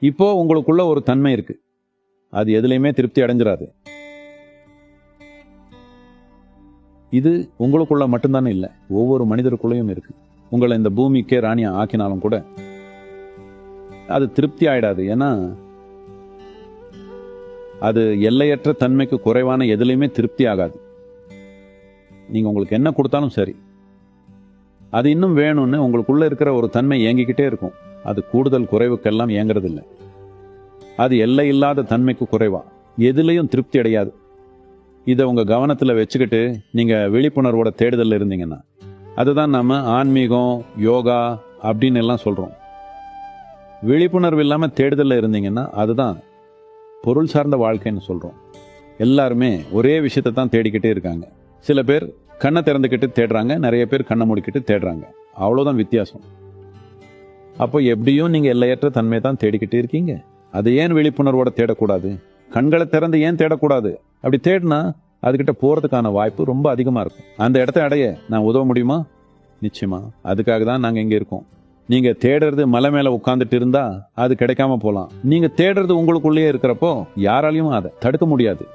இப்போ உங்களுக்குள்ள ஒரு தன்மை இருக்கு, அது எதுலையுமே திருப்தி அடைஞ்சிடாது. இது உங்களுக்குள்ள மட்டும்தானே இல்லை, ஒவ்வொரு மனிதருக்குள்ளேயும் இருக்கு. உங்களை இந்த பூமிக்கே ராணியா ஆக்கினாலும் கூட அது திருப்தி ஆயிடாது. ஏன்னா அது எல்லையற்ற தன்மைக்கு குறைவான எதுலையுமே திருப்தி ஆகாது. நீங்க உங்களுக்கு என்ன கொடுத்தாலும் சரி, அது இன்னும் வேணும்னு உங்களுக்குள்ள இருக்கிற ஒரு தன்மை ஏங்கிக்கிட்டே இருக்கும். அது கூடுதல் குறைவுக்கெல்லாம் ஏங்குறது இல்லை. அது எல்லை இல்லாத தன்மைக்கு குறைவா எதுலையும் திருப்தி அடையாது. இதை உங்க கவனத்துல வச்சுக்கிட்டு நீங்க விழிப்புணர்வோட தேடுதல் இருந்தீங்கன்னா, அதுதான் நாம ஆன்மீகம், யோகா அப்படின்னு எல்லாம் சொல்றோம். விழிப்புணர்வு இல்லாம தேடுதல்ல இருந்தீங்கன்னா அதுதான் பொருள் சார்ந்த வாழ்க்கைன்னு சொல்றோம். எல்லாருமே ஒரே விஷயத்தை தான் தேடிக்கிட்டே இருக்காங்க. சில பேர் கண்ணை திறந்துக்கிட்டு தேடுறாங்க, நிறைய பேர் கண்ணை மூடிக்கிட்டு தேடுறாங்க. அவ்வளவுதான் வித்தியாசம். அப்போ எப்படியும் நீங்க எல்லையற்ற தன்மையை தான் தேடிக்கிட்டே இருக்கீங்க. அதை ஏன் விழிப்புணர்வோட தேடக்கூடாது? கண்களை திறந்து ஏன் தேடக்கூடாது? அப்படி தேடினா அதுகிட்ட போறதுக்கான வாய்ப்பு ரொம்ப அதிகமா இருக்கும். அந்த இடத்தை அடைய நான் உதவ முடியுமா? நிச்சயமா. அதுக்காக தான் நாங்க இங்க இருக்கோம். நீங்க தேடுறது மலை மேல உட்கார்ந்துட்டு இருந்தா அது கிடைக்காம போலாம். நீங்க தேடுறது உங்களுக்குள்ளேயே இருக்கிறப்போ யாராலையும் அதை தடுக்க முடியாது.